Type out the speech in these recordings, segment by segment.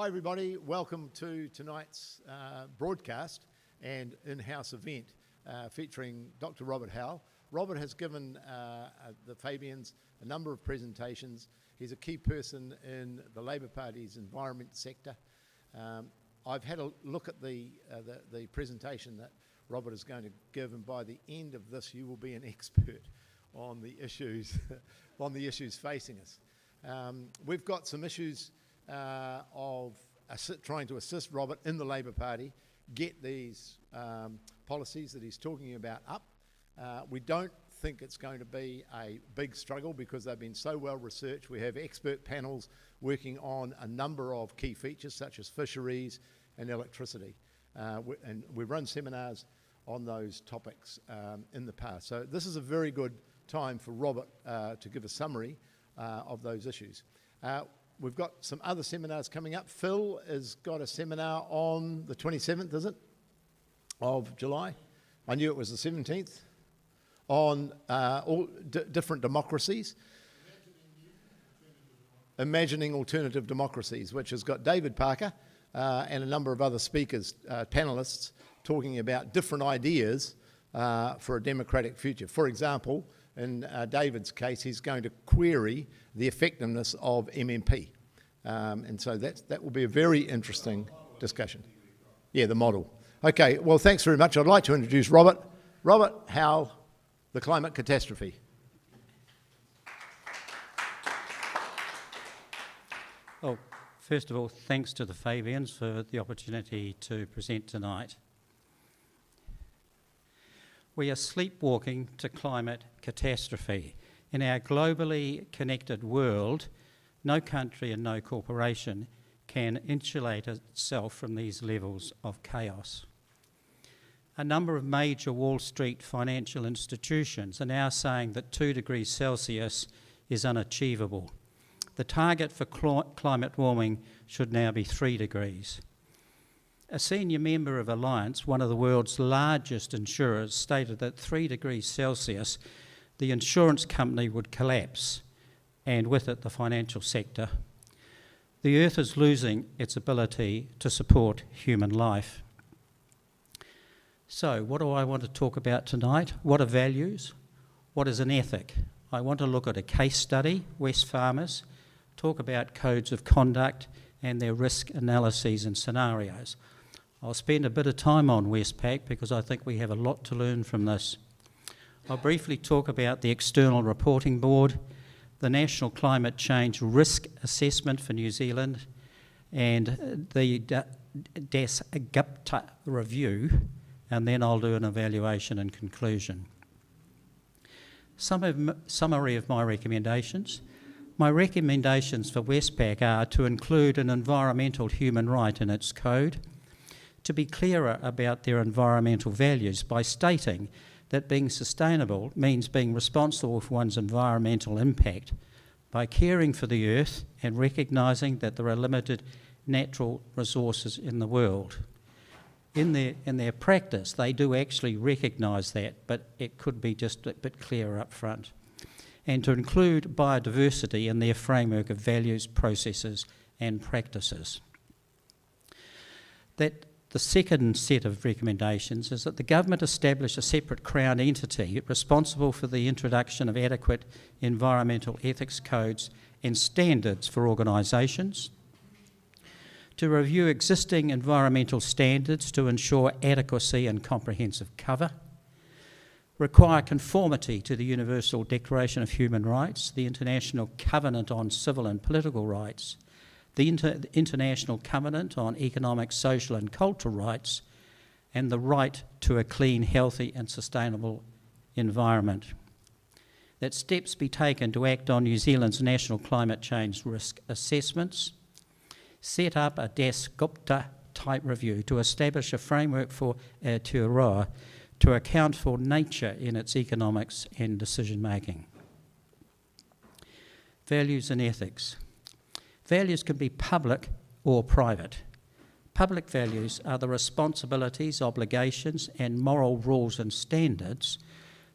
Hi everybody, welcome to tonight's broadcast and in-house event featuring Dr. Robert Howell. Robert has given the Fabians a number of presentations. He's a key person in the Labour Party's environment sector. I've had a look at the presentation that Robert is going to give, and by the end of this you will be an expert on the issues facing us. We've got some issues of trying to assist Robert in the Labour Party get these policies that he's talking about up. We don't think it's going to be a big struggle because they've been so well researched. We have expert panels working on a number of key features such as fisheries and electricity. And we've run seminars on those topics in the past. So this is a very good time for Robert to give a summary of those issues. We've got some other seminars coming up. Phil has got a seminar on the 27th, is it, of July? I knew it was the 17th, on all different democracies. Imagining alternative democracies, which has got David Parker and a number of other speakers, panellists, talking about different ideas for a democratic future. For example, in David's case, he's going to query the effectiveness of MMP. And so that will be a very interesting discussion. Yeah, the model. Okay, well, thanks very much. I'd like to introduce Robert. Robert Howell, the climate catastrophe. Well, first of all, thanks to the Fabians for the opportunity to present tonight. We are sleepwalking to climate catastrophe. In our globally connected world, no country and no corporation can insulate itself from these levels of chaos. A number of major Wall Street financial institutions are now saying that 2 degrees Celsius is unachievable. The target for climate warming should now be 3 degrees. A senior member of Alliance, one of the world's largest insurers, stated that 3 degrees Celsius, the insurance company would collapse, and with it the financial sector. The Earth is losing its ability to support human life. So, what do I want to talk about tonight? What are values? What is an ethic? I want to look at a case study, Wesfarmers, talk about codes of conduct and their risk analyses and scenarios. I'll spend a bit of time on Westpac because I think we have a lot to learn from this. I'll briefly talk about the External Reporting Board, the National Climate Change Risk Assessment for New Zealand, and the Dasgupta review, and then I'll do an evaluation and conclusion. Summary of my recommendations. My recommendations for Westpac are to include an environmental human right in its code, to be clearer about their environmental values by stating that being sustainable means being responsible for one's environmental impact by caring for the earth and recognising that there are limited natural resources in the world. In their practice, they do actually recognise that, but it could be just a bit clearer up front. And to include biodiversity in their framework of values, processes and practices. The second set of recommendations is that the government establish a separate Crown entity responsible for the introduction of adequate environmental ethics codes and standards for organisations, to review existing environmental standards to ensure adequacy and comprehensive cover, require conformity to the Universal Declaration of Human Rights, the International Covenant on Civil and Political Rights, the International Covenant on Economic, Social and Cultural Rights, and the right to a clean, healthy and sustainable environment. That steps be taken to act on New Zealand's national climate change risk assessments, set up a Dasgupta type review to establish a framework for Aotearoa to account for nature in its economics and decision making. Values and ethics. Values can be public or private. Public values are the responsibilities, obligations and moral rules and standards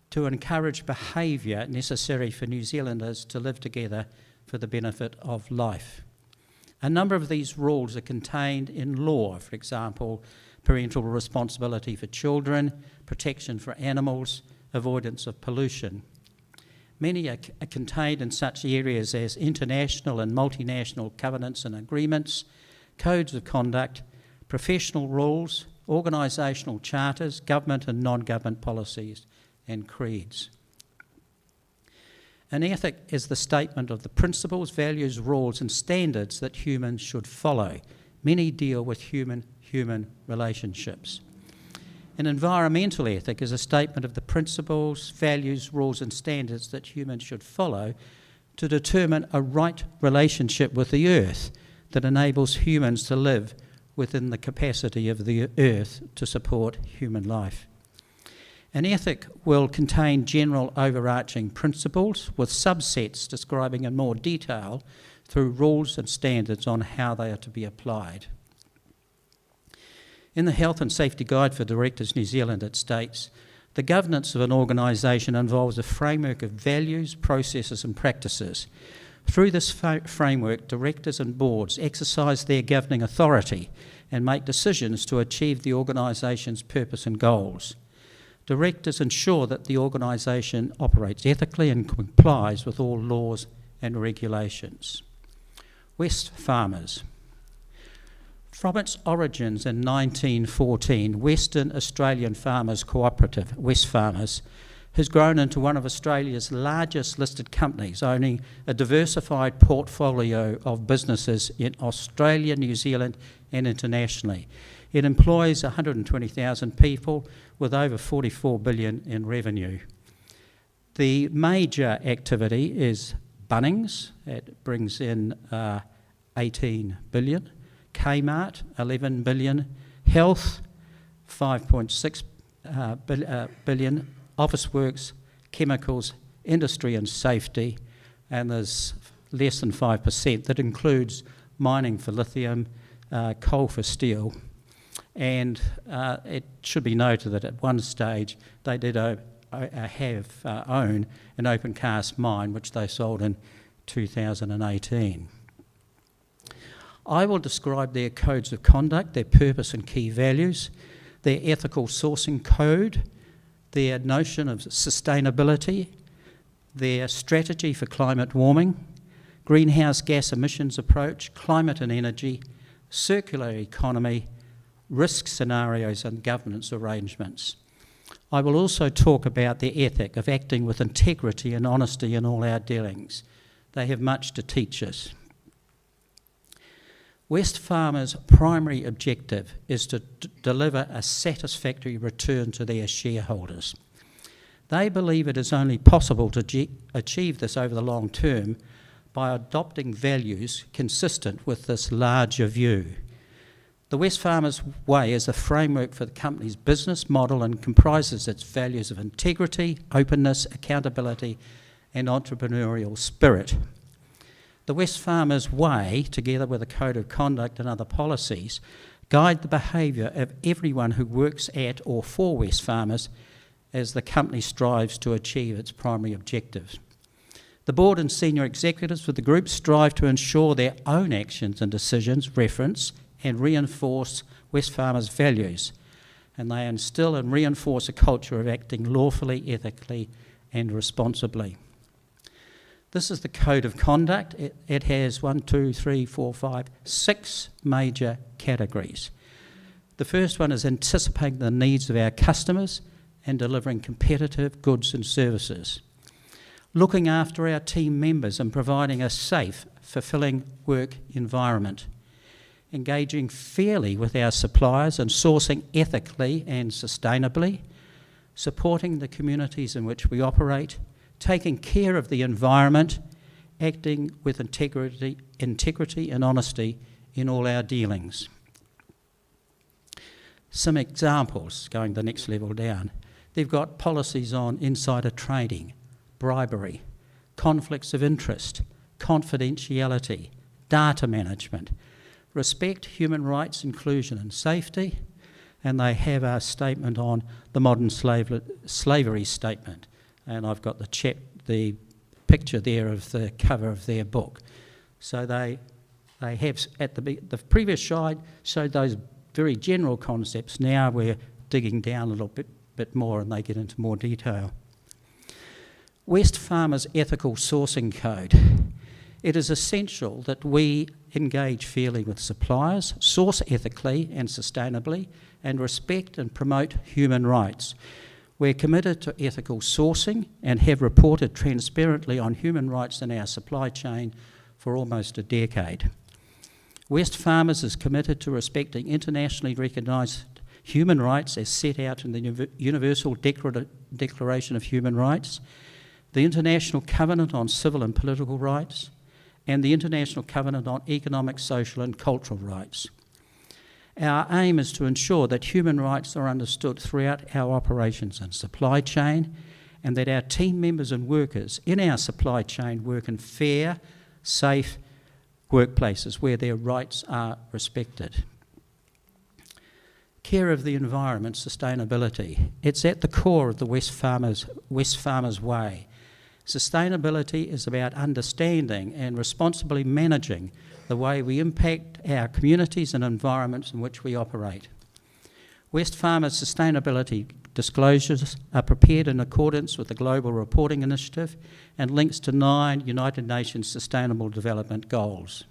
to encourage behaviour necessary for New Zealanders to live together for the benefit of life. A number of these rules are contained in law, for example, parental responsibility for children, protection for animals, avoidance of pollution. Many are contained in such areas as international and multinational covenants and agreements, codes of conduct, professional rules, organisational charters, government and non-government policies, and creeds. An ethic is the statement of the principles, values, rules and standards that humans should follow. Many deal with human relationships. An environmental ethic is a statement of the principles, values, rules and standards that humans should follow to determine a right relationship with the earth that enables humans to live within the capacity of the earth to support human life. An ethic will contain general overarching principles with subsets describing in more detail through rules and standards on how they are to be applied. In the Health and Safety Guide for Directors New Zealand, it states, the governance of an organisation involves a framework of values, processes and practices. Through this framework, directors and boards exercise their governing authority and make decisions to achieve the organisation's purpose and goals. Directors ensure that the organisation operates ethically and complies with all laws and regulations. Wesfarmers. From its origins in 1914, Western Australian Farmers Cooperative, Wesfarmers, has grown into one of Australia's largest listed companies, owning a diversified portfolio of businesses in Australia, New Zealand and internationally. It employs 120,000 people with over 44 billion in revenue. The major activity is Bunnings, it brings in 18 billion, Kmart, 11 billion, Health, 5.6 billion, Officeworks, Chemicals, Industry and Safety, and there's less than 5% that includes mining for lithium, coal for steel. And it should be noted that at one stage they did own an open cast mine, which they sold in 2018. I will describe their codes of conduct, their purpose and key values, their ethical sourcing code, their notion of sustainability, their strategy for climate warming, greenhouse gas emissions approach, climate and energy, circular economy, risk scenarios and governance arrangements. I will also talk about the ethic of acting with integrity and honesty in all our dealings. They have much to teach us. Wesfarmers' primary objective is to deliver a satisfactory return to their shareholders. They believe it is only possible to achieve this over the long term by adopting values consistent with this larger view. The Wesfarmers Way is a framework for the company's business model and comprises its values of integrity, openness, accountability and entrepreneurial spirit. The Wesfarmers Way, together with a code of conduct and other policies, guide the behaviour of everyone who works at or for Wesfarmers as the company strives to achieve its primary objectives. The board and senior executives for the group strive to ensure their own actions and decisions reference and reinforce Wesfarmers' values, and they instill and reinforce a culture of acting lawfully, ethically and responsibly. This is the code of conduct. It has 6 major categories. The first one is anticipating the needs of our customers and delivering competitive goods and services. Looking after our team members and providing a safe, fulfilling work environment. Engaging fairly with our suppliers and sourcing ethically and sustainably. Supporting the communities in which we operate. Taking care of the environment, acting with integrity and honesty in all our dealings. Some examples, going the next level down. They've got policies on insider trading, bribery, conflicts of interest, confidentiality, data management, respect, human rights, inclusion and safety, and they have a statement on the modern slavery statement. And I've got the picture there of the cover of their book. So they they have at the previous slide showed those very general concepts. Now we're digging down a little bit more and they get into more detail. Wesfarmers Ethical Sourcing Code. It is essential that we engage fairly with suppliers, source ethically and sustainably, and respect and promote human rights. We're committed to ethical sourcing and have reported transparently on human rights in our supply chain for almost a decade. Wesfarmers is committed to respecting internationally recognised human rights as set out in the Universal Declaration of Human Rights, the International Covenant on Civil and Political Rights, and the International Covenant on Economic, Social and Cultural Rights. Our aim is to ensure that human rights are understood throughout our operations and supply chain, and that our team members and workers in our supply chain work in fair, safe workplaces where their rights are respected. Care of the environment, sustainability. It's at the core of the Wesfarmers way. Sustainability is about understanding and responsibly managing the way we impact our communities and environments in which we operate. Wesfarmers sustainability disclosures are prepared in accordance with the Global Reporting Initiative and links to 9 United Nations Sustainable Development Goals.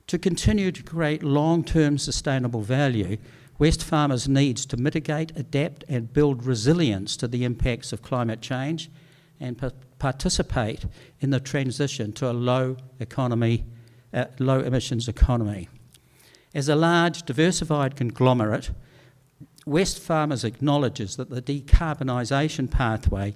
To continue to create long-term sustainable value, Wesfarmers needs to mitigate, adapt and build resilience to the impacts of climate change and participate in the transition to a low emissions economy. As a large, diversified conglomerate, Wesfarmers acknowledges that the decarbonisation pathway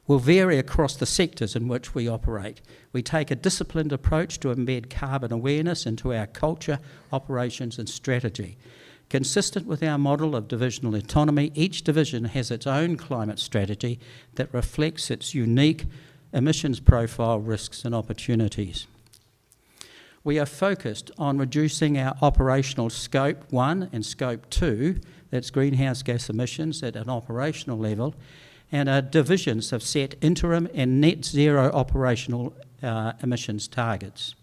will vary across the sectors in which we operate. We take a disciplined approach to embed carbon awareness into our culture, operations and strategy. Consistent with our model of divisional autonomy, each division has its own climate strategy that reflects its unique emissions profile, risks and opportunities. We are focused on reducing our operational Scope 1 and Scope 2, that's greenhouse gas emissions at an operational level, and our divisions have set interim and net zero operational emissions targets.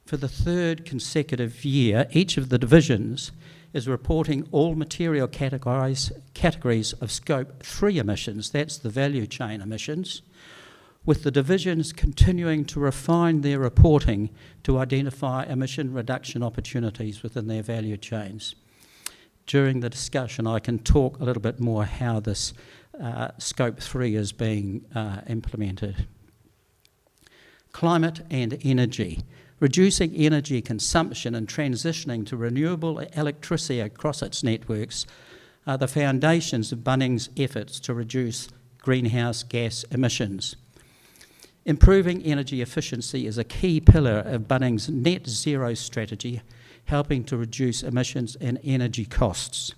For the third consecutive year, each of the divisions is reporting all material categories of Scope 3 emissions, that's the value chain emissions, with the divisions continuing to refine their reporting to identify emission reduction opportunities within their value chains. During the discussion, I can talk a little bit more how this Scope 3 is being implemented. Climate and energy. Reducing energy consumption and transitioning to renewable electricity across its networks are the foundations of Bunnings' efforts to reduce greenhouse gas emissions. Improving energy efficiency is a key pillar of Bunnings' net zero strategy, helping to reduce emissions and energy costs.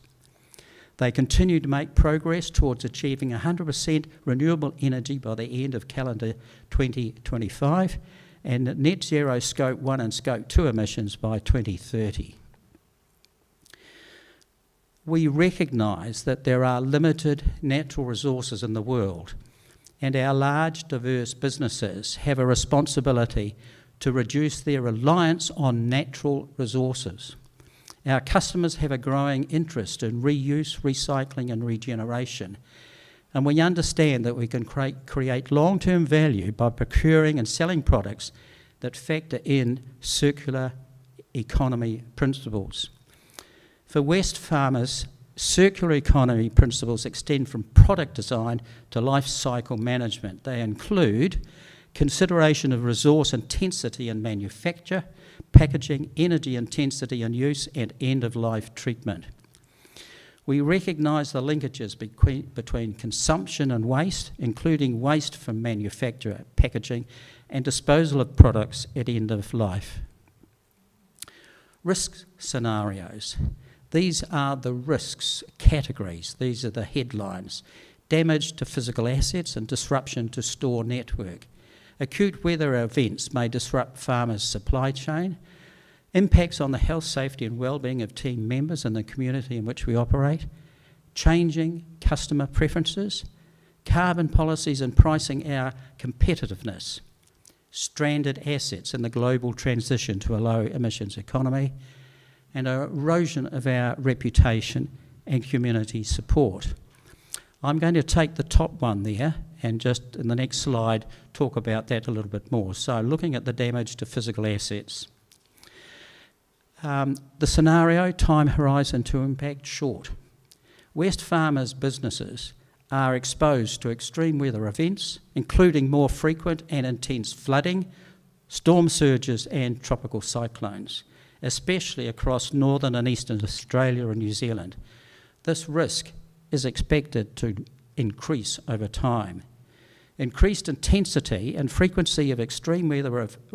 They continue to make progress towards achieving 100% renewable energy by the end of calendar 2025 and net zero Scope 1 and Scope 2 emissions by 2030. We recognise that there are limited natural resources in the world, and our large, diverse businesses have a responsibility to reduce their reliance on natural resources. Our customers have a growing interest in reuse, recycling and regeneration, and we understand that we can create long-term value by procuring and selling products that factor in circular economy principles. For Wesfarmers, circular economy principles extend from product design to life cycle management. They include consideration of resource intensity in manufacture, packaging, energy intensity in use, and end-of-life treatment. We recognise the linkages between consumption and waste, including waste from manufacture, packaging, and disposal of products at end of life. Risk scenarios. These are the risks categories. These are the headlines. Damage to physical assets and disruption to store network. Acute weather events may disrupt farmers' supply chain. Impacts on the health, safety and well-being of team members and the community in which we operate. Changing customer preferences. Carbon policies and pricing our competitiveness. stranded assets in the global transition to a low emissions economy, and an erosion of our reputation and community support. I'm going to take the top one there and just in the next slide talk about that a little bit more. So looking at the damage to physical assets. The scenario, time horizon to impact, short. Wesfarmers businesses are exposed to extreme weather events, including more frequent and intense flooding, storm surges and tropical cyclones, especially across northern and eastern Australia and New Zealand. This risk is expected to increase over time. Increased intensity and frequency of extreme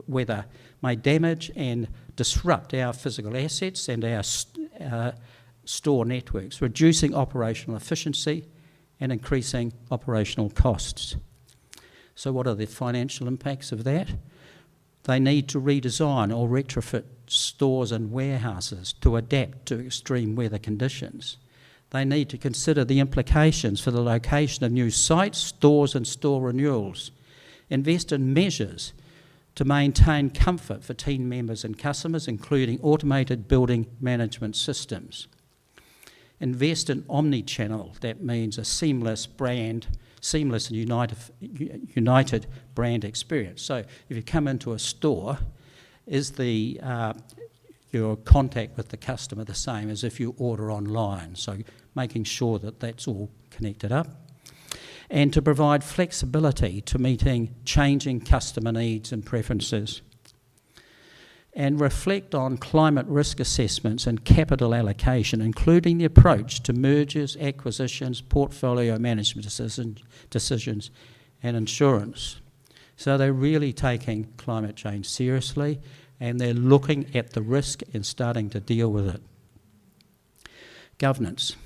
weather may damage and disrupt our physical assets and our store networks, reducing operational efficiency and increasing operational costs. So what are the financial impacts of that? They need to redesign or retrofit stores and warehouses to adapt to extreme weather conditions. They need to consider the implications for the location of new sites, stores and store renewals. Invest in measures to maintain comfort for team members and customers, including automated building management systems. Invest in omni-channel, that means a seamless and united brand experience. So if you come into a store, is your contact with the customer the same as if you order online? So making sure that that's all connected up. And to provide flexibility to meeting changing customer needs and preferences. And reflect on climate risk assessments and capital allocation, including the approach to mergers, acquisitions, portfolio management decisions and insurance. So they're really taking climate change seriously, and they're looking at the risk and starting to deal with it. Governance.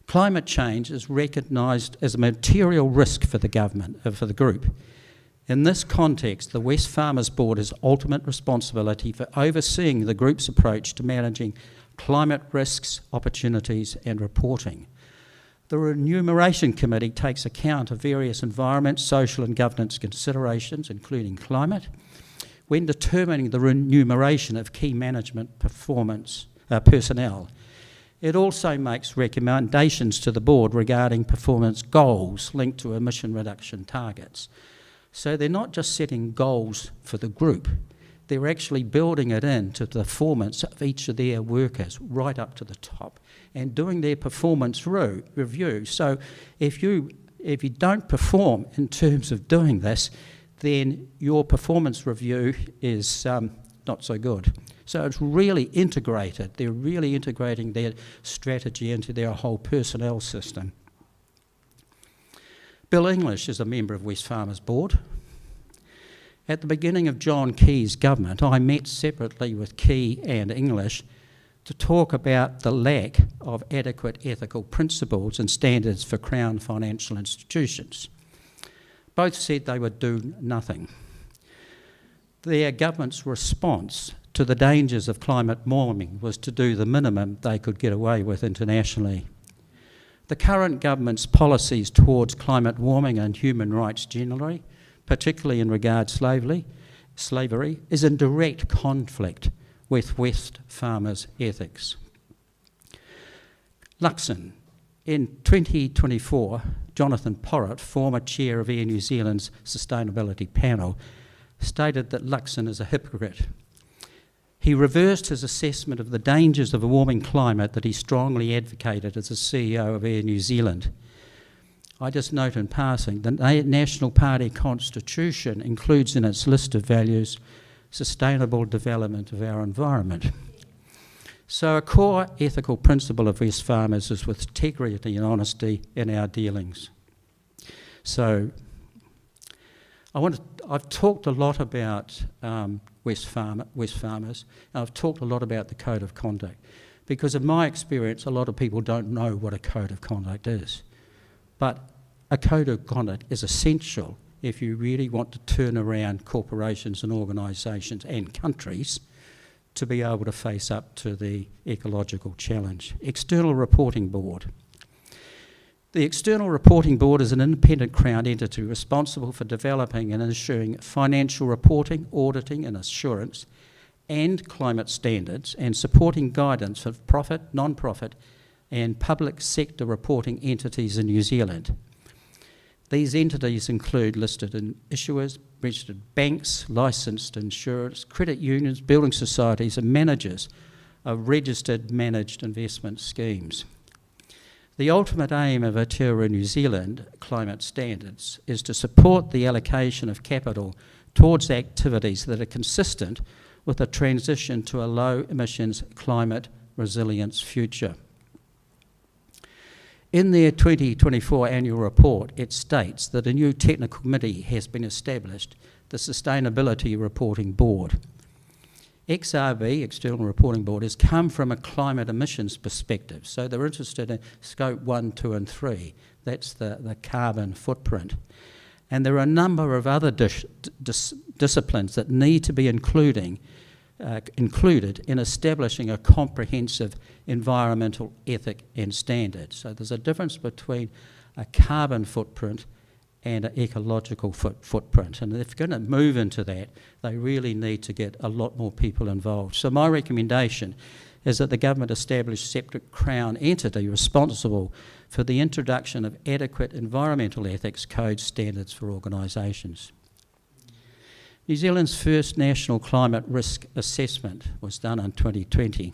Climate change is recognised as a material risk for the government, for the group. In this context, the Wesfarmers Board has ultimate responsibility for overseeing the group's approach to managing climate risks, opportunities and reporting. The Remuneration Committee takes account of various environment, social and governance considerations, including climate, when determining the remuneration of key management personnel. It also makes recommendations to the board regarding performance goals linked to emission reduction targets. So they're not just setting goals for the group, they're actually building it into the performance of each of their workers right up to the top and doing their performance review. So if you don't perform in terms of doing this, then your performance review is not so good. So it's really integrated. They're really integrating their strategy into their whole personnel system. Bill English is a member of Wesfarmers Board. At the beginning of John Key's government, I met separately with Key and English to talk about the lack of adequate ethical principles and standards for Crown financial institutions. Both said they would do nothing. Their government's response to the dangers of climate warming was to do the minimum they could get away with internationally. The current government's policies towards climate warming and human rights generally, particularly in regard to slavery, is in direct conflict with Wesfarmers ethics. Luxon. In 2024, Jonathan Porritt, former chair of Air New Zealand's sustainability panel, stated that Luxon is a hypocrite. He reversed his assessment of the dangers of a warming climate that he strongly advocated as the CEO of Air New Zealand. I just note in passing, the National Party constitution includes in its list of values sustainable development of our environment. So a core ethical principle of Wesfarmers is with integrity and honesty in our dealings. So I've talked a lot about Wesfarmers, and I've talked a lot about the code of conduct, because in my experience a lot of people don't know what a code of conduct is. But a code of conduct is essential if you really want to turn around corporations and organisations and countries to be able to face up to the ecological challenge. External Reporting Board. The External Reporting Board is an independent Crown entity responsible for developing and ensuring financial reporting, auditing and assurance and climate standards, and supporting guidance for profit, non-profit and public sector reporting entities in New Zealand. These entities include listed issuers, registered banks, licensed insurers, credit unions, building societies and managers of registered managed investment schemes. The ultimate aim of Aotearoa New Zealand climate standards is to support the allocation of capital towards activities that are consistent with a transition to a low emissions climate resilience future. In their 2024 annual report, it states that a new technical committee has been established, the Sustainability Reporting Board. XRB, External Reporting Board, has come from a climate emissions perspective, so they're interested in scope 1, 2 and 3. That's the carbon footprint. And there are a number of other disciplines that need to be included in establishing a comprehensive environmental ethic and standard. So there's a difference between a carbon footprint and an ecological footprint. And if you're going to move into that, they really need to get a lot more people involved. So my recommendation is that the government establish a separate Crown entity responsible for the introduction of adequate environmental ethics code standards for organisations. New Zealand's first national climate risk assessment was done in 2020.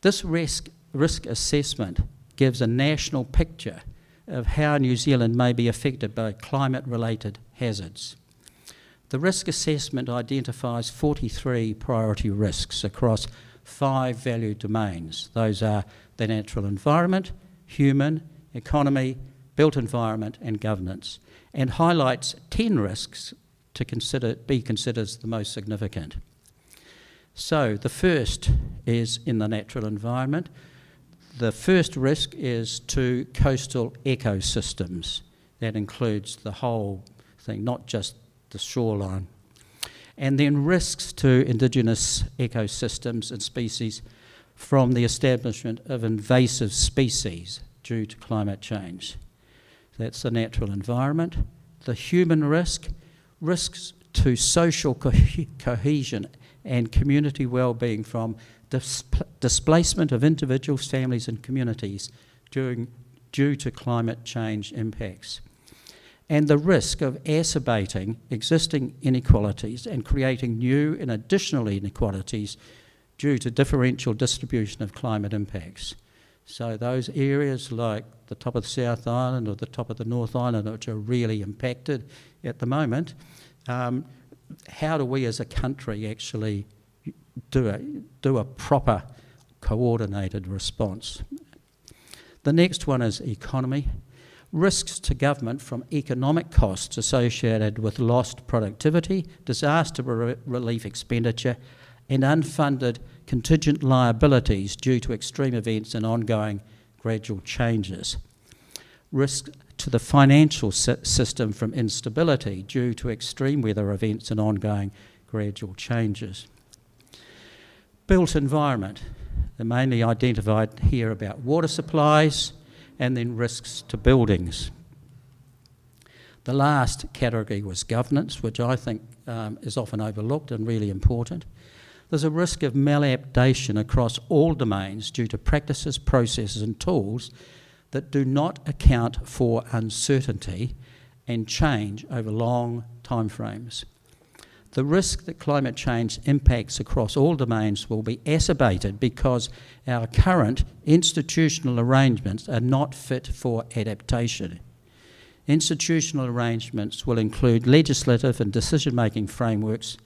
This risk assessment gives a national picture of how New Zealand may be affected by climate-related hazards. The risk assessment identifies 43 priority risks across 5 value domains. Those are the natural environment, human, economy, built environment and governance, and highlights 10 risks to be considered as the most significant. So the first is in the natural environment. The first risk is to coastal ecosystems. That includes the whole thing, not just the shoreline. And then risks to indigenous ecosystems and species from the establishment of invasive species due to climate change. That's the natural environment. The human risks to social cohesion and community well-being from displacement of individuals, families and communities due to climate change impacts. And the risk of exacerbating existing inequalities and creating new and additional inequalities due to differential distribution of climate impacts. So those areas like the top of the South Island or the top of the North Island, which are really impacted at the moment, how do we as a country actually do a proper coordinated response? The next one is economy. Risks to government from economic costs associated with lost productivity, disaster relief expenditure and unfunded contingent liabilities due to extreme events and ongoing gradual changes. Risk to the financial system from instability due to extreme weather events and ongoing gradual changes. Built environment, they're mainly identified here about water supplies and then risks to buildings. The last category was governance, which I think is often overlooked and really important. There's a risk of maladaptation across all domains due to practices, processes and tools that do not account for uncertainty and change over long timeframes. The risk that climate change impacts across all domains will be exacerbated because our current institutional arrangements are not fit for adaptation. Institutional arrangements will include legislative and decision-making frameworks,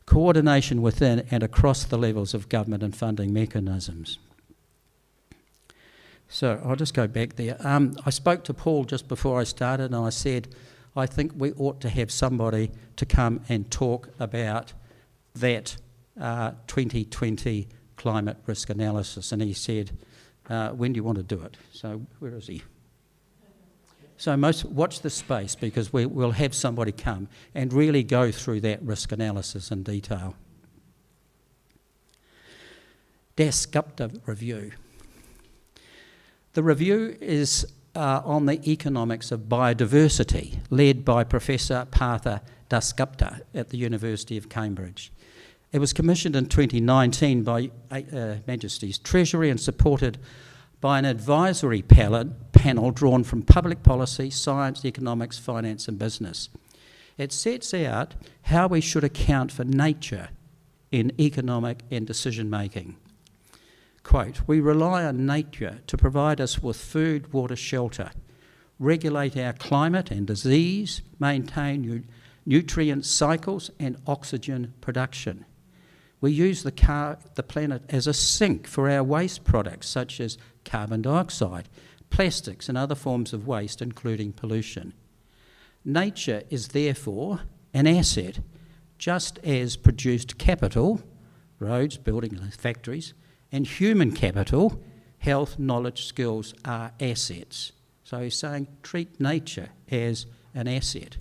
coordination within and across the levels of government and funding mechanisms. So I'll just go back there. I spoke to Paul just before I started and I said, I think we ought to have somebody to come and talk about that 2020 climate risk analysis. And he said, when do you want to do it? So where is he? So watch this space because we'll have somebody come and really go through that risk analysis in detail. Dasgupta review. The review is on the economics of biodiversity, led by Professor Partha Dasgupta at the University of Cambridge. It was commissioned in 2019 by Majesty's Treasury and supported by an advisory panel drawn from public policy, science, economics, finance and business. It sets out how we should account for nature in economic and decision making. Quote, "We rely on nature to provide us with food, water, shelter, regulate our climate and disease, maintain nutrient cycles and oxygen production. We use the planet as a sink for our waste products such as carbon dioxide, plastics and other forms of waste, including pollution. Nature is therefore an asset, just as produced capital, roads, buildings, factories, and human capital, health, knowledge, skills, are assets." So he's saying treat nature as an asset.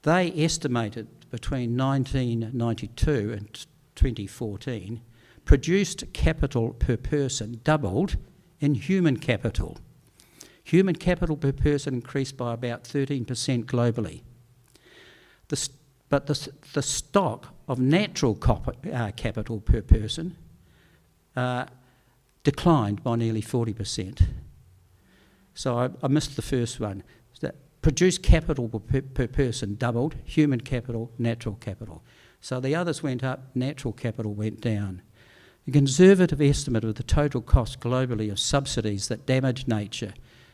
They estimated between 1992 and 2014, produced capital per person doubled in human capital. Human capital per person increased by about 13% globally. But the stock of natural capital per person declined by nearly 40%. So I missed the first one. Produced capital per person doubled, human capital, natural capital. So the others went up, natural capital went down. A conservative estimate of the total cost globally of subsidies that damage nature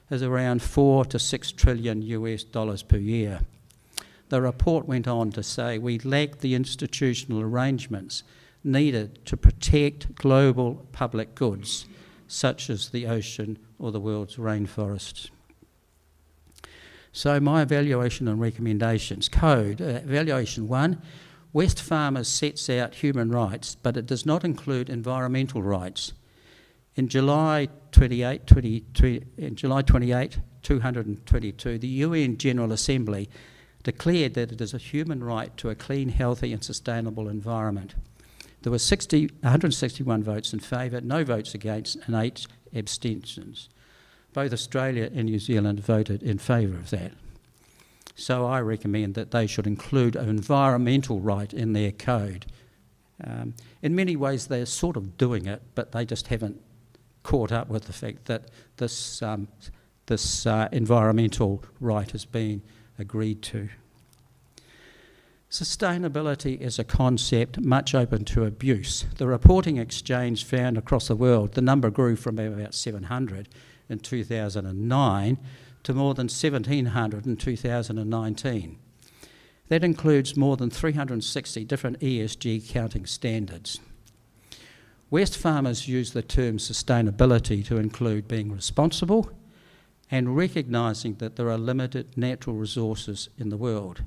is around $4 to $6 trillion per year. The report went on to say we lack the institutional arrangements needed to protect global public goods, such as the ocean or the world's rainforests. So my evaluation and recommendations. Code, evaluation 1, Wesfarmers sets out human rights, but it does not include environmental rights. In July 28, 222, the UN General Assembly declared that it is a human right to a clean, healthy and sustainable environment. There were 161 votes in favour, no votes against and 8 abstentions. Both Australia and New Zealand voted in favour of that. So I recommend that they should include an environmental right in their code. In many ways they're sort of doing it, but they just haven't caught up with the fact that this environmental right has been agreed to. Sustainability is a concept much open to abuse. The reporting exchange found across the world, the number grew from about 700 in 2009 to more than 1,700 in 2019. That includes more than 360 different ESG accounting standards. Wesfarmers use the term sustainability to include being responsible and recognising that there are limited natural resources in the world.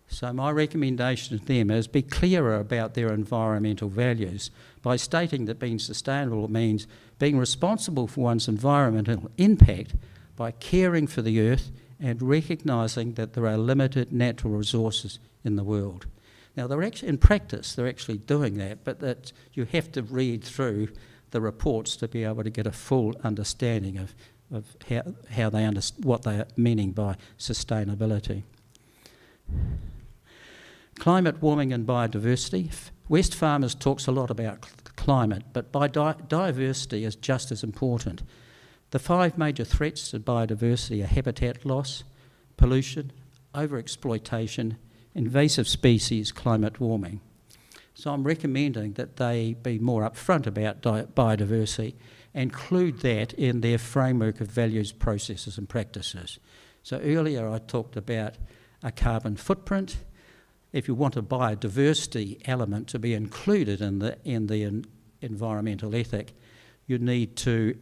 So my recommendation to them is be clearer about their environmental values by stating that being sustainable means being responsible for one's environmental impact by caring for the earth and recognising that there are limited natural resources in the world. Now, in practice, they're actually doing that, but that you have to read through the reports to be able to get a full understanding of what they are meaning by sustainability. Climate warming and biodiversity. Wesfarmers talks a lot about climate, but biodiversity is just as important. The 5 major threats to biodiversity are habitat loss, pollution, overexploitation, invasive species, climate warming. So I'm recommending that they be more upfront about biodiversity and include that in their framework of values, processes and practices. So earlier I talked about a carbon footprint. If you want a biodiversity element to be included in the environmental ethic, you need to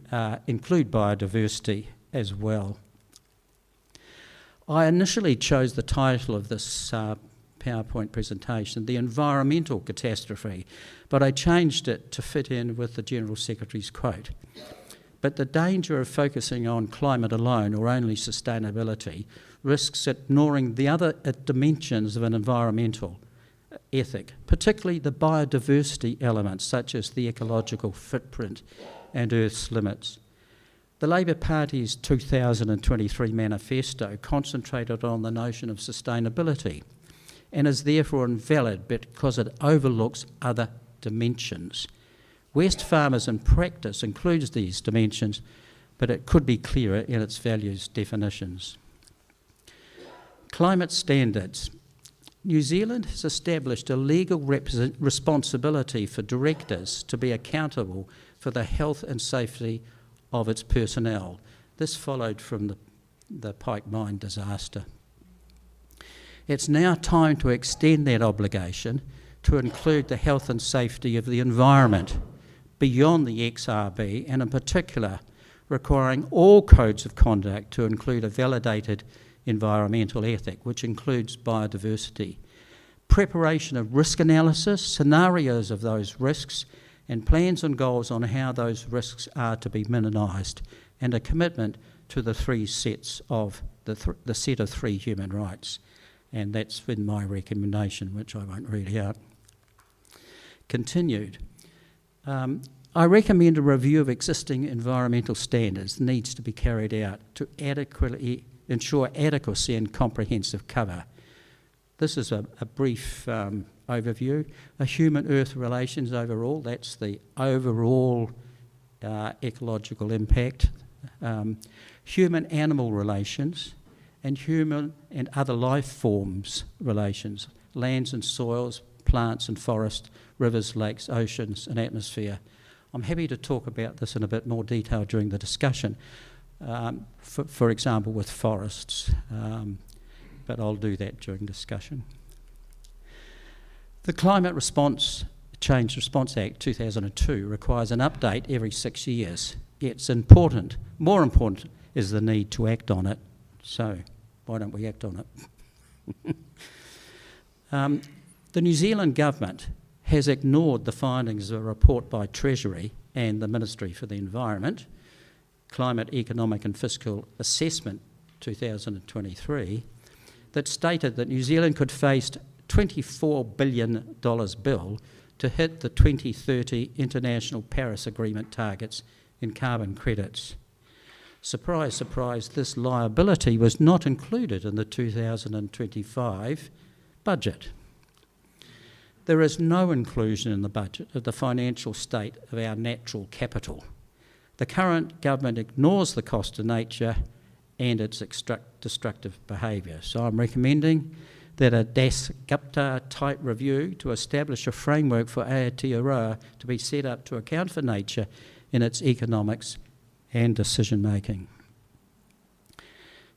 include biodiversity as well. I initially chose the title of this PowerPoint presentation, The Environmental Catastrophe, but I changed it to fit in with the General Secretary's quote. But the danger of focusing on climate alone or only sustainability risks ignoring the other dimensions of an environmental ethic, particularly the biodiversity elements such as the ecological footprint and Earth's limits. The Labor Party's 2023 manifesto concentrated on the notion of sustainability and is therefore invalid because it overlooks other dimensions. Wesfarmers in practice includes these dimensions, but it could be clearer in its values definitions. Climate standards. New Zealand has established a legal responsibility for directors to be accountable for the health and safety of its personnel. This followed from the Pike mine disaster. It's now time to extend that obligation to include the health and safety of the environment beyond the XRB, and in particular requiring all codes of conduct to include a validated environmental ethic, which includes biodiversity. Preparation of risk analysis, scenarios of those risks, and plans and goals on how those risks are to be minimised, and a commitment to the three sets of the set of three human rights. And that's in my recommendation, which I won't read out. Continued. I recommend a review of existing environmental standards needs to be carried out to adequately ensure adequacy and comprehensive cover. This is a brief overview. A human-earth relations overall, that's the overall ecological impact. Human-animal relations, and human and other life forms relations, lands and soils, plants and forests, rivers, lakes, oceans and atmosphere. I'm happy to talk about this in a bit more detail during the discussion, for example with forests, but I'll do that during discussion. The Climate Change Response Act 2002 requires an update every 6 years. It's important, more important is the need to act on it, so why don't we act on it? The New Zealand government has ignored the findings of a report by Treasury and the Ministry for the Environment, Climate, Economic and Fiscal Assessment 2023, that stated that New Zealand could face $24 billion bill to hit the 2030 International Paris Agreement targets in carbon credits. Surprise, surprise, this liability was not included in the 2025 budget. There is no inclusion in the budget of the financial state of our natural capital. The current government ignores the cost to nature and its destructive behaviour. So I'm recommending that a Dasgupta type review to establish a framework for Aotearoa to be set up to account for nature in its economics and decision making.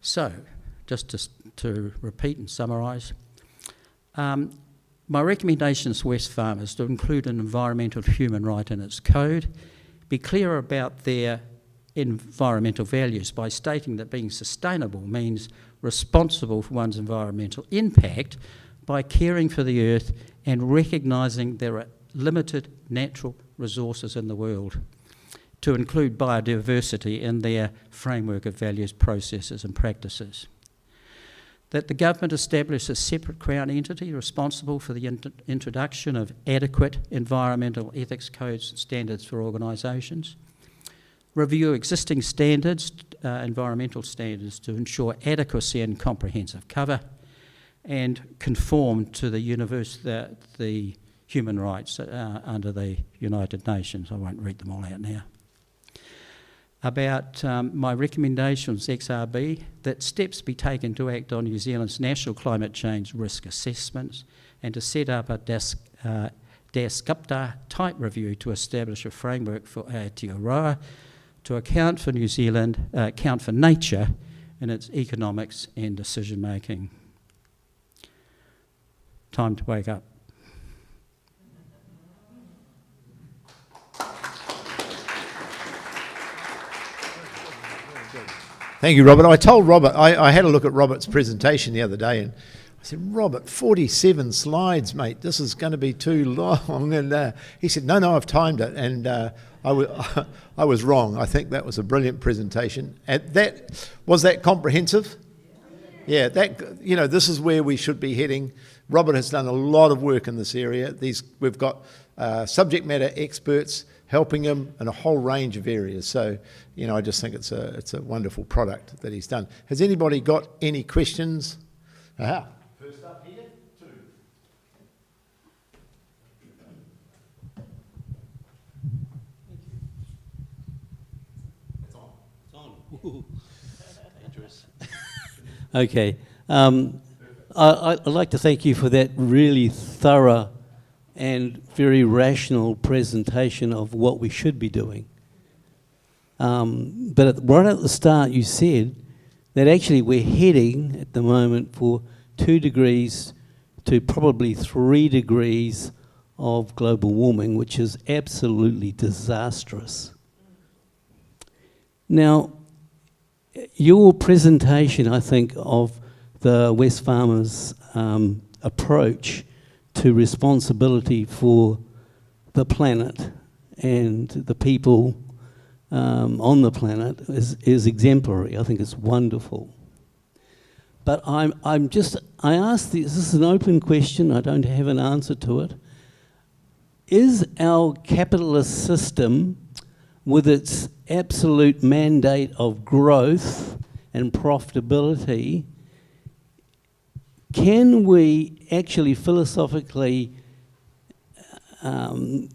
So, just to repeat and summarise, my recommendations to Wesfarmers to include an environmental human right in its code, be clear about their environmental values by stating that being sustainable means responsible for one's environmental impact by caring for the earth and recognising there are limited natural resources in the world, to include biodiversity in their framework of values, processes and practices. That the government establish a separate Crown entity responsible for the introduction of adequate environmental ethics codes and standards for organisations. Review existing standards, environmental standards, to ensure adequacy and comprehensive cover, and conform to the human rights under the United Nations. I won't read them all out now. About my recommendations, XRB, that steps be taken to act on New Zealand's national climate change risk assessments and to set up a Dasgupta type review to establish a framework for Aotearoa to account for New Zealand, account for nature in its economics and decision making. Time to wake up. Thank you, Robert. I told Robert, I had a look at Robert's presentation the other day, and I said, Robert, 47 slides, mate, this is going to be too long. And he said, no, I've timed it. And I was wrong. I think that was a brilliant presentation. Was that comprehensive? Yeah, this is where we should be heading. Robert has done a lot of work in this area. We've got subject matter experts helping him in a whole range of areas. So, you know, I just think it's a wonderful product that he's done. Has anybody got any questions? Aha. First up here, 2. It's on. It's on. Ooh. Dangerous. Okay. I'd like to thank you for that really thorough and very rational presentation of what we should be doing. But right at the start you said that actually we're heading at the moment for 2 degrees to probably 3 degrees of global warming, which is absolutely disastrous. Now, your presentation, I think, of the Wesfarmers approach to responsibility for the planet and the people on the planet is exemplary. I think it's wonderful. But I ask this is an open question, I don't have an answer to it. Is our capitalist system, with its absolute mandate of growth and profitability, can we actually philosophically work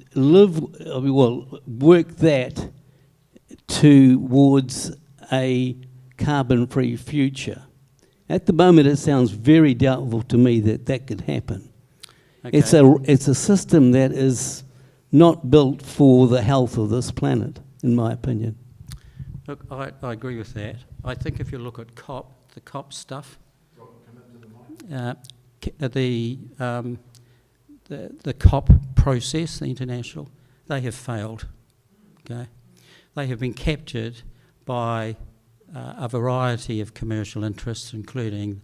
that towards a carbon-free future? At the moment, it sounds very doubtful to me that that could happen. Okay. It's a system that is not built for the health of this planet, in my opinion. Look, I agree with that. I think if you look at the COP stuff, the COP process, the international, they have failed. Okay, they have been captured by a variety of commercial interests, including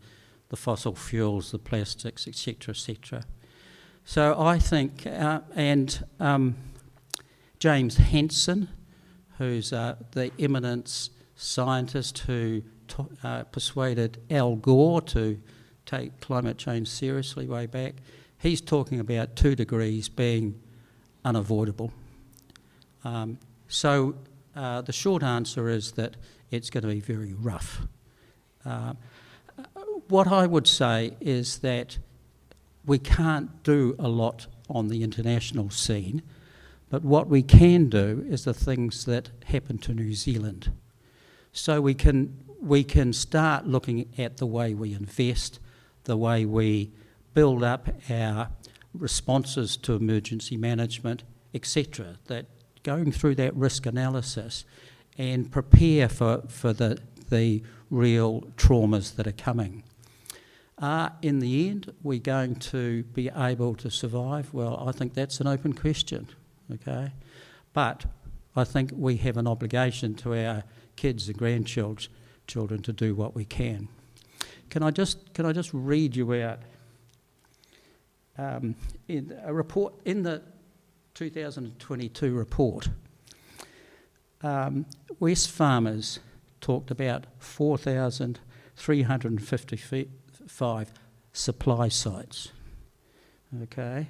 the fossil fuels, the plastics, etc., etc. So I think, James Hansen, who's the eminent scientist who persuaded Al Gore to take climate change seriously way back, he's talking about 2 degrees being unavoidable. So the short answer is that it's going to be very rough. What I would say is that we can't do a lot on the international scene, but what we can do is the things that happen to New Zealand. So we can start looking at the way we invest, the way we build up our responses to emergency management, etc. That going through that risk analysis and prepare for the real traumas that are coming. In the end, we're going to be able to survive? Well, I think that's an open question, okay? But I think we have an obligation to our kids and grandchildren to do what we can. Can I just read you out in a report in the 2022 report? Wesfarmers talked about 4,355 supply sites. Okay.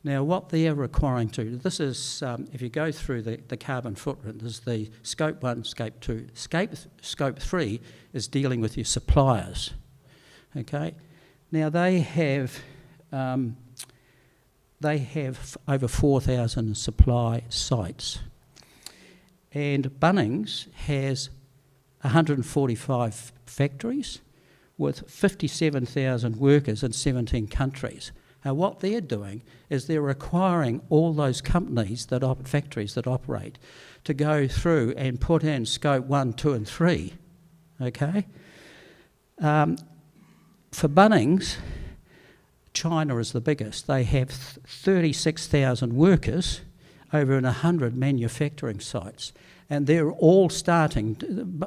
Now, what they're requiring to, this is, if you go through the carbon footprint, there's the scope 1, scope 2. Scope 3 is dealing with your suppliers. Okay. Now, they have over 4,000 supply sites. And Bunnings has 145 factories with 57,000 workers in 17 countries. Now, what they're doing is they're requiring all those companies, factories that operate, to go through and put in scope 1, 2 and 3, okay? For Bunnings, China is the biggest. They have 36,000 workers over in 100 manufacturing sites. And they're all starting,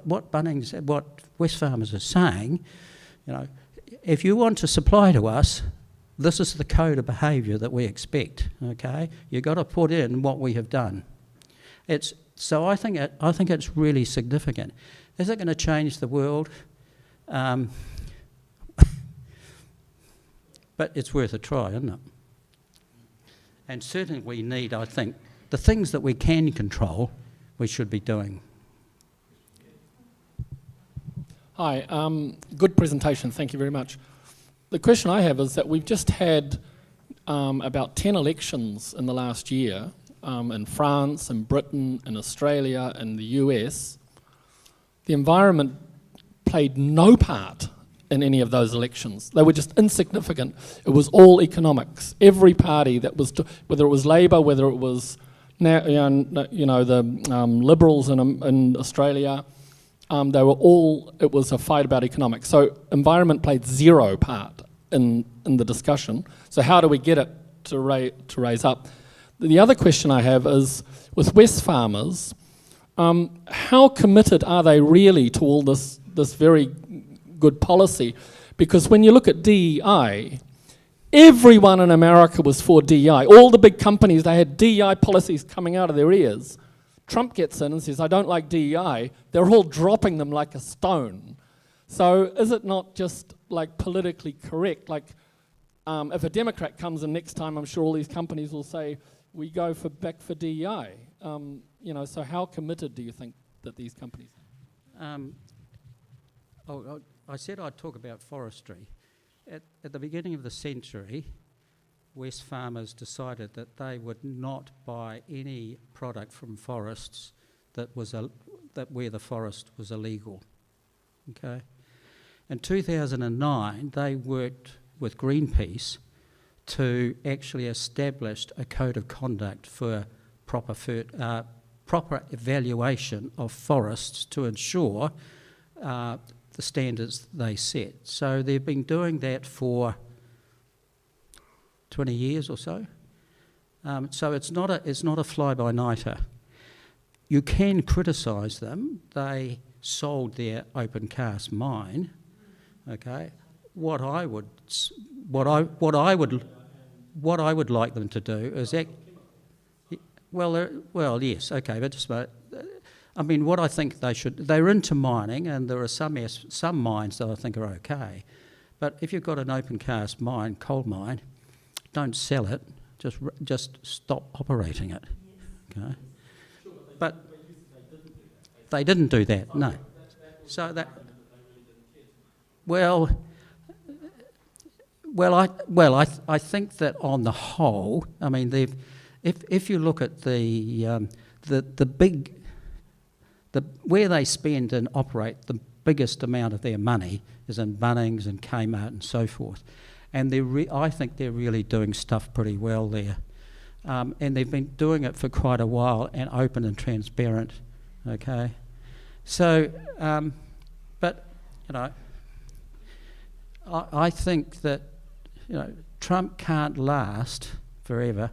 what Wesfarmers are saying, you know, if you want to supply to us, this is the code of behaviour that we expect, okay? You've got to put in what we have done. So I think it's really significant. Is it going to change the world? But it's worth a try, isn't it? And certainly we need, I think, the things that we can control, we should be doing. Hi, good presentation, thank you very much. The question I have is that we've just had about 10 elections in the last year in France, in Britain, in Australia, in the US. The environment played no part in any of those elections. They were just insignificant. It was all economics. Every party that was, whether it was Labour, whether it was the Liberals in Australia, they were all, it was a fight about economics. So environment played zero part in the discussion. So how do we get it to raise up? The other question I have is, with Wesfarmers, how committed are they really to all this very good policy? Because when you look at DEI, everyone in America was for DEI. All the big companies, they had DEI policies coming out of their ears. Trump gets in and says, I don't like DEI. They're all dropping them like a stone. So is it not just like politically correct? Like if a Democrat comes in next time, I'm sure all these companies will say, we go back for DEI. So how committed do you think that these companies are? I said I'd talk about forestry. At the beginning of the century, Wesfarmers decided that they would not buy any product from forests that where the forest was illegal. Okay. In 2009, they worked with Greenpeace to actually establish a code of conduct for proper evaluation of forests to ensure the standards they set. So they've been doing that for 20 years or so. So it's not a fly-by-nighter. You can criticise them. They sold their open cast mine. Okay, what I would like them to do is yes, okay, but just about. I mean, what I think they should. They're into mining, and there are some mines that I think are okay, but if you've got an open cast mine, coal mine, don't sell it. Just stop operating it. Okay, but they didn't do that. No, so that. Well, I think that on the whole, I mean, if you look at the where they spend and operate, the biggest amount of their money is in Bunnings and Kmart and so forth, and I think they're really doing stuff pretty well there, and they've been doing it for quite a while and open and transparent. Okay, so but I think that Trump can't last forever.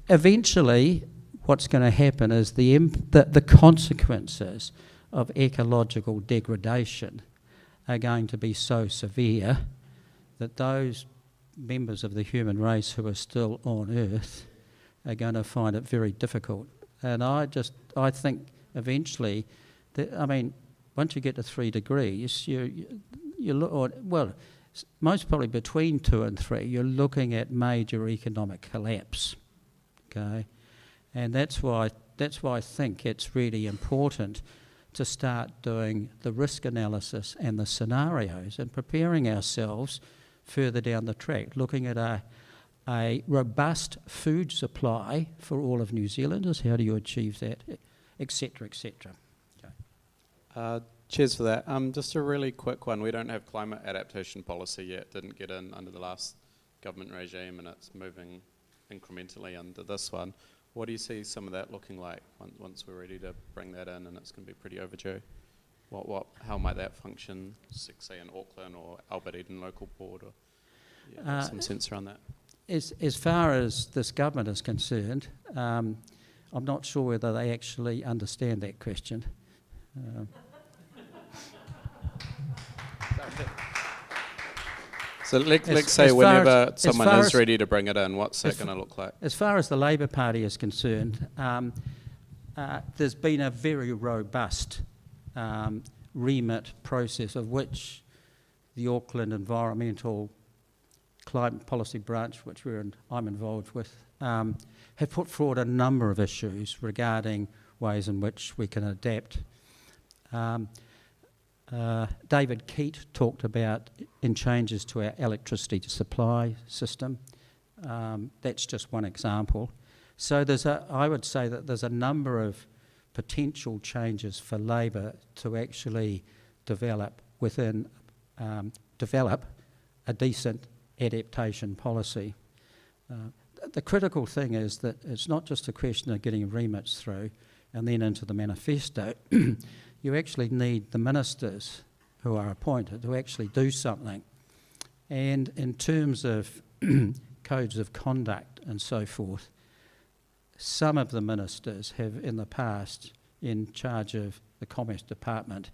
Eventually, what's going to happen is the consequences of ecological degradation are going to be so severe that those members of the human race who are still on Earth are going to find it very difficult. And I think eventually, once you get to 3 degrees, you look, most probably between 2 and 3, you're looking at major economic collapse. Okay, and that's why I think it's really important to start doing the risk analysis and the scenarios and preparing ourselves further down the track, looking at a robust food supply for all of New Zealanders. How do you achieve that, etc., etc. Okay. Cheers for that. Just a really quick one. We don't have climate adaptation policy yet. Didn't get in under the last government regime, and it's moving incrementally under this one. What do you see some of that looking like once we're ready to bring that in, and it's going to be pretty overdue? How might that function, say in Auckland or Albert Eden local board, or some sense around that? As far as this government is concerned, I'm not sure whether they actually understand that question. So let's say whenever someone is ready to bring it in, what's that going to look like? As far as the Labour Party is concerned, there's been a very robust remit process of which the Auckland Environmental climate policy branch, which I'm involved with, have put forward a number of issues regarding ways in which we can adapt. David Keat talked about in changes to our electricity supply system. That's just one example. So I would say that there's a number of potential changes for Labor to actually develop a decent adaptation policy. The critical thing is that it's not just a question of getting remits through and then into the manifesto. You actually need the ministers who are appointed to actually do something. And in terms of codes of conduct and so forth, some of the ministers have in the past, in charge of the Commerce Department,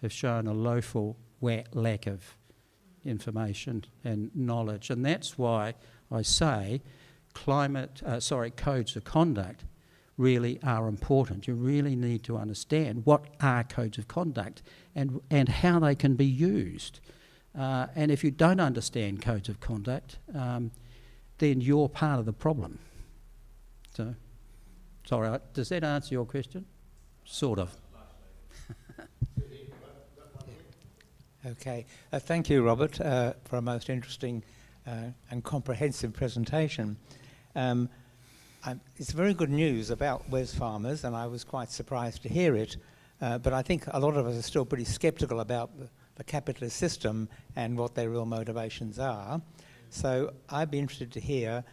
have shown a woeful lack of information and knowledge. And that's why I say codes of conduct really are important. You really need to understand what are codes of conduct and how they can be used. And if you don't understand codes of conduct, then you're part of the problem. So, sorry, does that answer your question? Sort of. Okay. Thank you, Robert, for a most interesting and comprehensive presentation. It's very good news about Wesfarmers, and I was quite surprised to hear it, but I think a lot of us are still pretty sceptical about the capitalist system and what their real motivations are. So I'd be interested to hear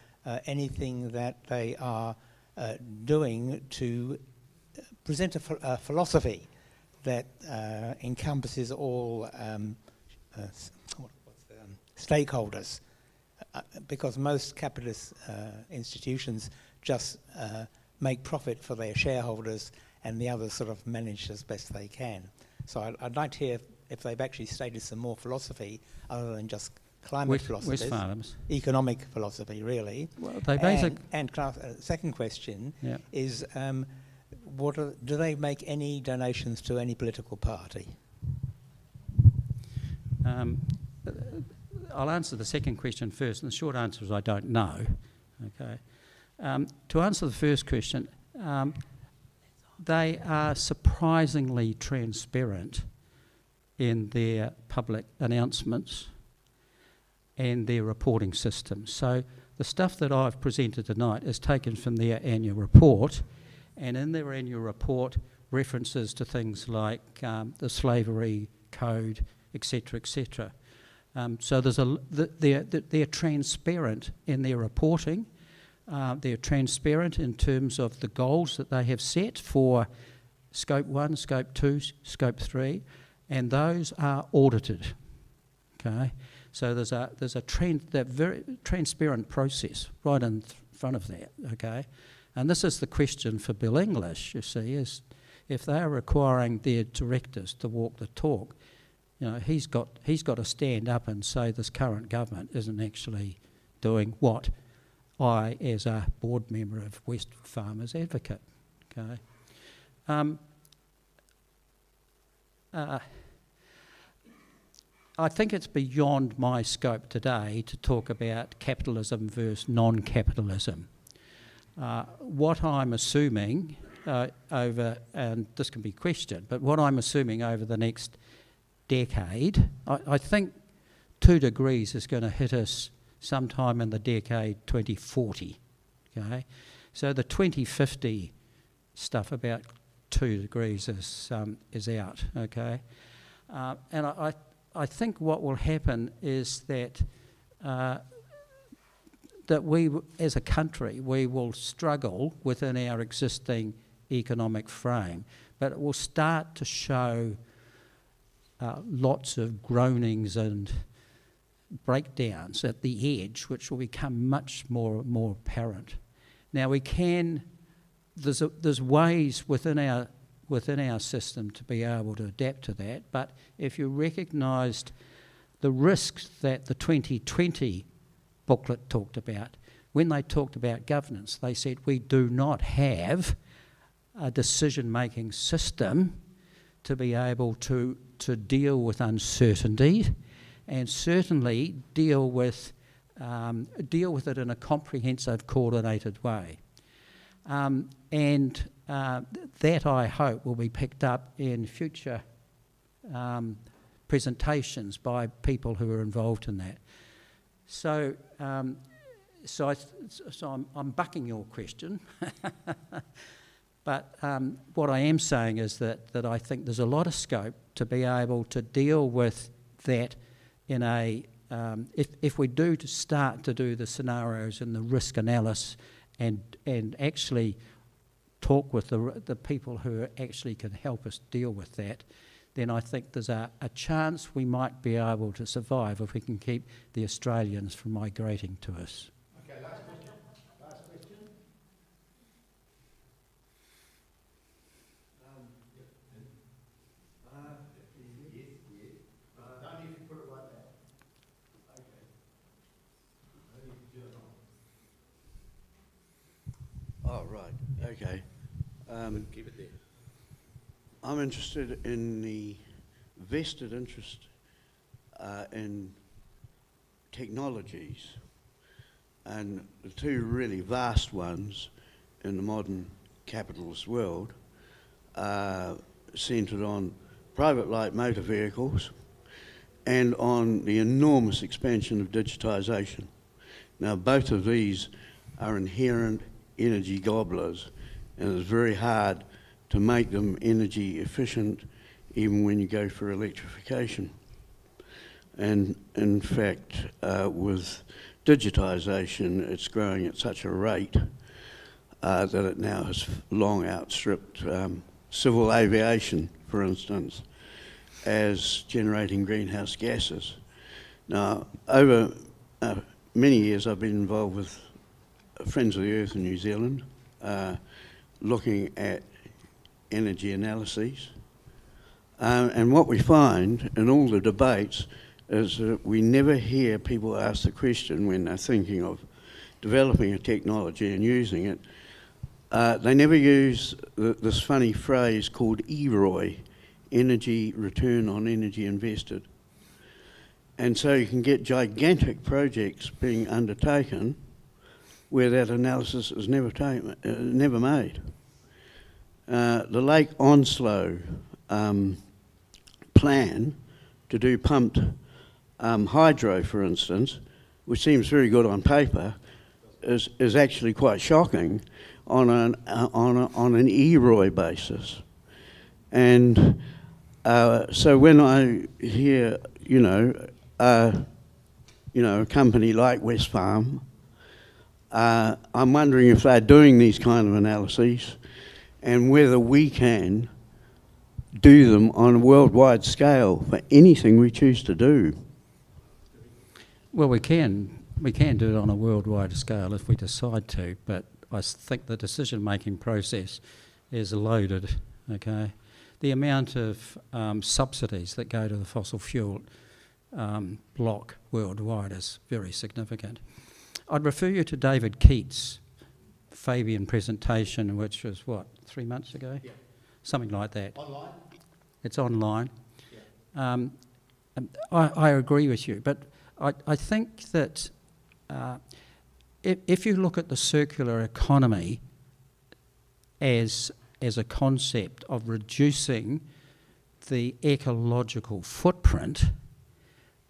anything that they are doing to present a philosophy that encompasses all stakeholders, because most capitalist institutions just make profit for their shareholders and the others sort of manage as best they can. So I'd like to hear if they've actually stated some more philosophy other than just climate philosophy. Wesfarmers. Economic philosophy, really. Well, they basically... And second question is, do they make any donations to any political party? I'll answer the second question first, and the short answer is I don't know. Okay. To answer the first question, they are surprisingly transparent in their public announcements and their reporting systems. So the stuff that I've presented tonight is taken from their annual report, and in their annual report references to things like the slavery code, etc., etc. So they're transparent in their reporting. They're transparent in terms of the goals that they have set for Scope 1, Scope 2, Scope 3, and those are audited. Okay, so there's a very transparent process right in front of that. Okay, and this is the question for Bill English. You see, is if they are requiring their directors to walk the talk, you know, he's got to stand up and say this current government isn't actually doing what I, as a board member of Wesfarmers, advocate. Okay. I think it's beyond my scope today to talk about capitalism versus non-capitalism. What I'm assuming and this can be questioned, but what I'm assuming over the next decade, I think 2 degrees is going to hit us sometime in the decade 2040. Okay, so the 2050 stuff about 2 degrees is out. Okay, and I think what will happen is that that we, as a country, we will struggle within our existing economic frame, but it will start to show lots of groanings and breakdowns at the edge, which will become much more apparent. Now there's ways within our system to be able to adapt to that, but if you recognised the risks that the 2020 booklet talked about, when they talked about governance, they said we do not have a decision-making system to be able to deal with uncertainty and certainly deal with deal with it in a comprehensive, coordinated way. And that, I hope, will be picked up in future presentations by people who are involved in that. So, I'm bucking your question, but what I am saying is that I think there's a lot of scope to be able to deal with that in a if we do to start to do the scenarios and the risk analysis and actually talk with the people who actually can help us deal with that, then I think there's a chance we might be able to survive if we can keep the Australians from migrating to us. Okay, last question. Last question. Don't even put it like that. Okay. Only if you do it on. Oh, right, okay. Keep it there. I'm interested in the vested interest in technologies, and the two really vast ones in the modern capitalist world are centred on private light motor vehicles and on the enormous expansion of digitisation. Now, both of these are inherent energy gobblers, and it's very hard to make them energy efficient even when you go for electrification. And in fact, with digitisation, it's growing at such a rate that it now has long outstripped civil aviation, for instance, as generating greenhouse gases. Now, over many years I've been involved with Friends of the Earth in New Zealand, looking at energy analyses. And what we find in all the debates is that we never hear people ask the question when they're thinking of developing a technology and using it. They never use this funny phrase called EROI, energy return on energy invested. And so you can get gigantic projects being undertaken where that analysis is never made. The Lake Onslow plan to do pumped hydro, for instance, which seems very good on paper, is actually quite shocking on an EROI basis. And so when I hear, a company like Wesfarmers, I'm wondering if they're doing these kind of analyses and whether we can do them on a worldwide scale for anything we choose to do. Well, we can do it on a worldwide scale if we decide to, but I think the decision-making process is loaded, okay? The amount of subsidies that go to the fossil fuel block worldwide is very significant. I'd refer you to David Keats' Fabian presentation, which was, 3 months ago? Yeah. Something like that. Online? It's online. Yeah. I agree with you, but I think that if you look at the circular economy as a concept of reducing the ecological footprint,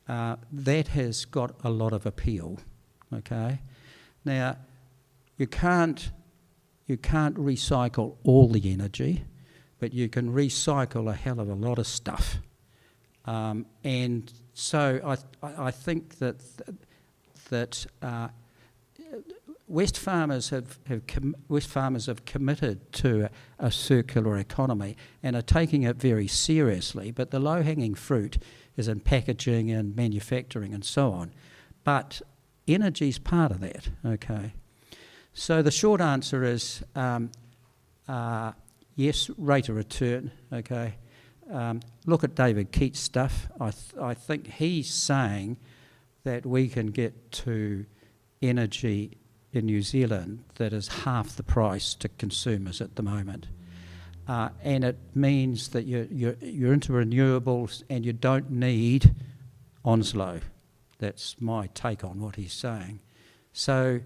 that has got a lot of appeal. Okay, now you can't recycle all the energy, but you can recycle a hell of a lot of stuff, and so I think that Wesfarmers have committed to a circular economy and are taking it very seriously. But the low-hanging fruit is in packaging and manufacturing and so on. But energy's part of that. Okay. So the short answer is yes, rate of return. Okay. Look at David Keats' stuff. I think he's saying that we can get to energy in New Zealand that is half the price to consumers at the moment. And it means that you're into renewables and you don't need Onslow. That's my take on what he's saying. So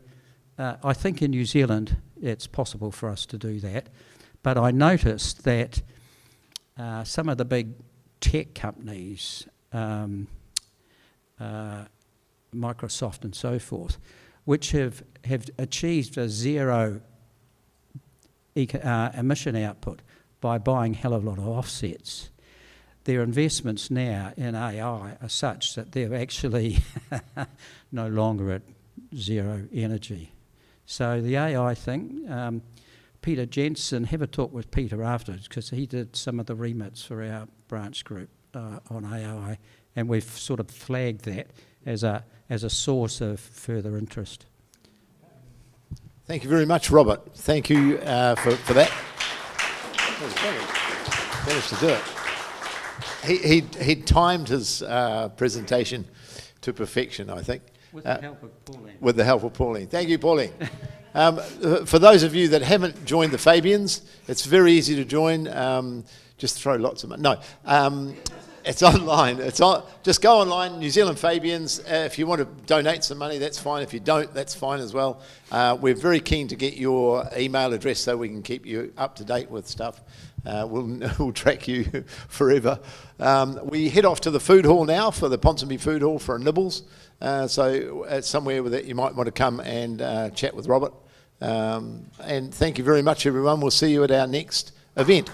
I think in New Zealand it's possible for us to do that. But I noticed that some of the big tech companies, Microsoft and so forth, which have achieved a zero emission output by buying a hell of a lot of offsets. Their investments now in AI are such that they're actually no longer at zero energy. So the AI thing, Peter Jensen, have a talk with Peter afterwards, because he did some of the remits for our branch group on AI, and we've sort of flagged that as a source of further interest. Thank you very much, Robert. Thank you for that. That was brilliant. Managed to do it. He timed his presentation to perfection, I think. With the help of Pauline. With the help of Pauline. Thank you, Pauline. For those of you that haven't joined the Fabians, it's very easy to join. Just throw lots of money. No, it's online. Just go online, New Zealand Fabians. If you want to donate some money, that's fine. If you don't, that's fine as well. We're very keen to get your email address so we can keep you up to date with stuff. We'll track you forever. We head off to the food hall now, for the Ponsonby Food Hall, for a nibbles. So it's somewhere that you might want to come and chat with Robert. And thank you very much, everyone. We'll see you at our next event.